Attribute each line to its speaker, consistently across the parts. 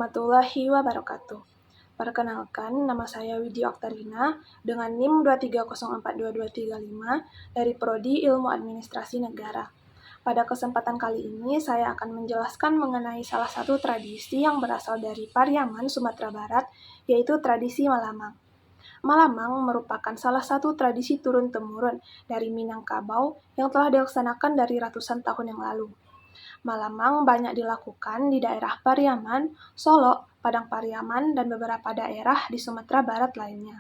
Speaker 1: warahmatullahi wabarakatuh. Perkenalkan, nama saya Widya Oktarina dengan NIM 230422235 dari Prodi Ilmu Administrasi Negara. Pada kesempatan kali ini, saya akan menjelaskan mengenai salah satu tradisi yang berasal dari Pariaman, Sumatera Barat, yaitu tradisi Malamang. Malamang merupakan salah satu tradisi turun-temurun dari Minangkabau yang telah dilaksanakan dari ratusan tahun yang lalu. Malamang banyak dilakukan di daerah Pariaman, Solo, Padang Pariaman, dan beberapa daerah di Sumatera Barat lainnya.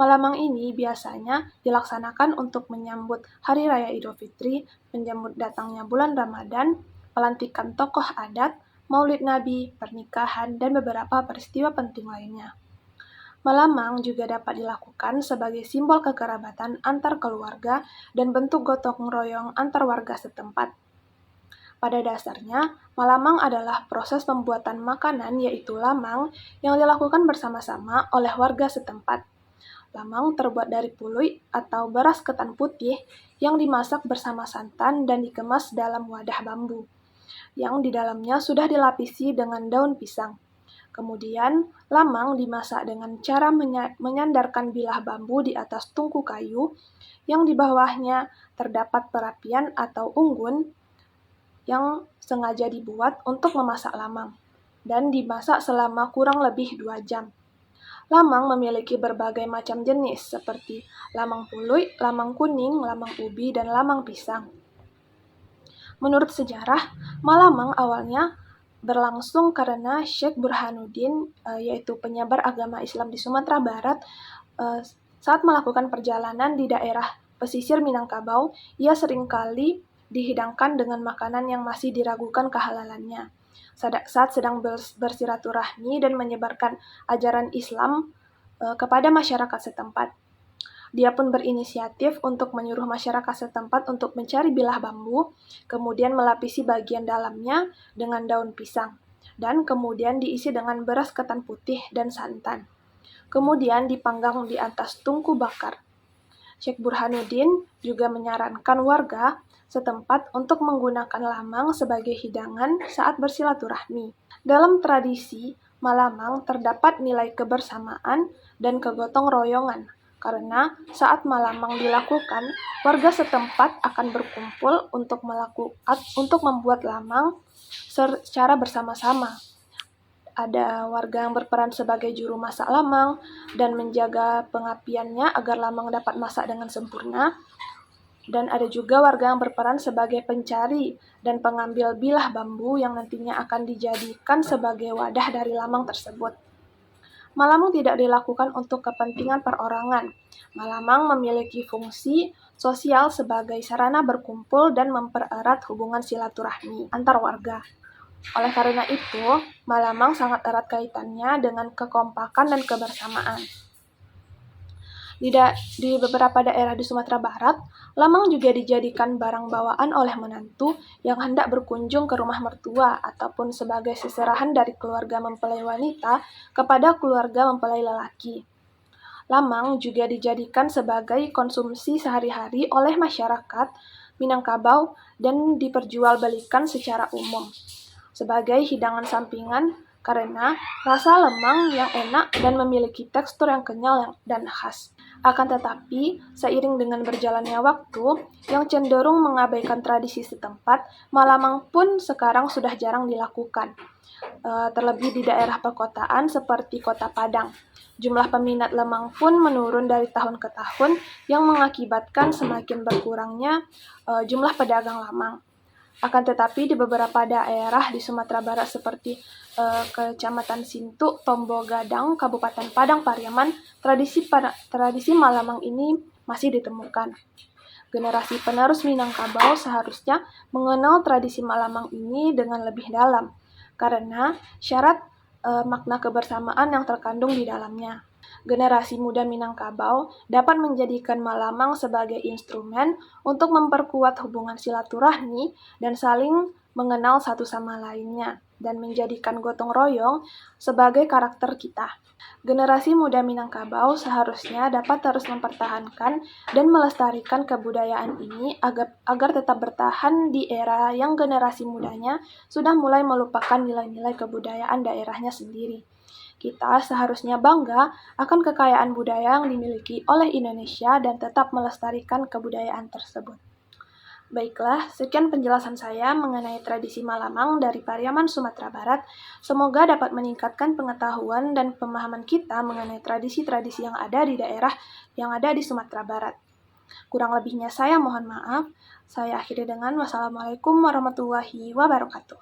Speaker 1: Malamang ini biasanya dilaksanakan untuk menyambut Hari Raya Idul Fitri, menyambut datangnya bulan Ramadan, pelantikan tokoh adat, Maulid Nabi, pernikahan, dan beberapa peristiwa penting lainnya. Malamang juga dapat dilakukan sebagai simbol kekerabatan antar keluarga dan bentuk gotong royong antar warga setempat. Pada dasarnya, malamang adalah proses pembuatan makanan yaitu lamang yang dilakukan bersama-sama oleh warga setempat. Lamang terbuat dari pului atau beras ketan putih yang dimasak bersama santan dan dikemas dalam wadah bambu, yang di dalamnya sudah dilapisi dengan daun pisang. Kemudian, lamang dimasak dengan cara menyandarkan bilah bambu di atas tungku kayu, yang di bawahnya terdapat perapian atau unggun yang sengaja dibuat untuk memasak lamang, dan dimasak selama kurang lebih 2 jam. Lamang memiliki berbagai macam jenis, seperti lamang pului, lamang kuning, lamang ubi, dan lamang pisang. Menurut sejarah, Malamang awalnya berlangsung karena Syekh Burhanuddin, yaitu penyebar agama Islam di Sumatera Barat, saat melakukan perjalanan di daerah pesisir Minangkabau, ia seringkali dihidangkan dengan makanan yang masih diragukan kehalalannya. Saat sedang bersilaturahmi dan menyebarkan ajaran Islam kepada masyarakat setempat. Dia pun berinisiatif untuk menyuruh masyarakat setempat untuk mencari bilah bambu, kemudian melapisi bagian dalamnya dengan daun pisang, dan kemudian diisi dengan beras ketan putih dan santan. Kemudian dipanggang di atas tungku bakar. Syekh Burhanuddin juga menyarankan warga setempat untuk menggunakan lamang sebagai hidangan saat bersilaturahmi. Dalam tradisi Malamang terdapat nilai kebersamaan dan kegotong royongan, karena saat Malamang dilakukan, warga setempat akan berkumpul untuk membuat lamang secara bersama-sama. Ada warga yang berperan sebagai juru masak lamang dan menjaga pengapiannya agar lamang dapat masak dengan sempurna. Dan ada juga warga yang berperan sebagai pencari dan pengambil bilah bambu yang nantinya akan dijadikan sebagai wadah dari lamang tersebut. Malamang tidak dilakukan untuk kepentingan perorangan. Malamang memiliki fungsi sosial sebagai sarana berkumpul dan mempererat hubungan silaturahmi antar warga. Oleh karena itu, Malamang sangat erat kaitannya dengan kekompakan dan kebersamaan. Di beberapa daerah di Sumatera Barat, lamang juga dijadikan barang bawaan oleh menantu yang hendak berkunjung ke rumah mertua ataupun sebagai seserahan dari keluarga mempelai wanita kepada keluarga mempelai lelaki. Lamang juga dijadikan sebagai konsumsi sehari-hari oleh masyarakat Minangkabau dan diperjualbelikan secara umum sebagai hidangan sampingan karena rasa lemang yang enak dan memiliki tekstur yang kenyal dan khas. Akan tetapi, seiring dengan berjalannya waktu yang cenderung mengabaikan tradisi setempat, Malamang pun sekarang sudah jarang dilakukan, terlebih di daerah perkotaan seperti Kota Padang. Jumlah peminat lemang pun menurun dari tahun ke tahun yang mengakibatkan semakin berkurangnya jumlah pedagang lamang. Akan tetapi di beberapa daerah di Sumatera Barat seperti Kecamatan Sintu, Tombo Gadang, Kabupaten Padang Pariaman, tradisi Malamang ini masih ditemukan. Generasi penerus Minangkabau seharusnya mengenal tradisi Malamang ini dengan lebih dalam, karena syarat makna kebersamaan yang terkandung di dalamnya. Generasi muda Minangkabau dapat menjadikan Malamang sebagai instrumen untuk memperkuat hubungan silaturahmi dan saling mengenal satu sama lainnya. dan menjadikan gotong royong sebagai karakter kita. Generasi muda Minangkabau seharusnya dapat terus mempertahankan dan melestarikan kebudayaan ini agar tetap bertahan di era yang generasi mudanya sudah mulai melupakan nilai-nilai kebudayaan daerahnya sendiri. Kita seharusnya bangga akan kekayaan budaya yang dimiliki oleh Indonesia dan tetap melestarikan kebudayaan tersebut. Baiklah, sekian penjelasan saya mengenai tradisi Malamang dari Pariaman, Sumatera Barat. Semoga dapat meningkatkan pengetahuan dan pemahaman kita mengenai tradisi-tradisi yang ada di daerah yang ada di Sumatera Barat. Kurang lebihnya saya mohon maaf. Saya akhiri dengan wassalamualaikum warahmatullahi wabarakatuh.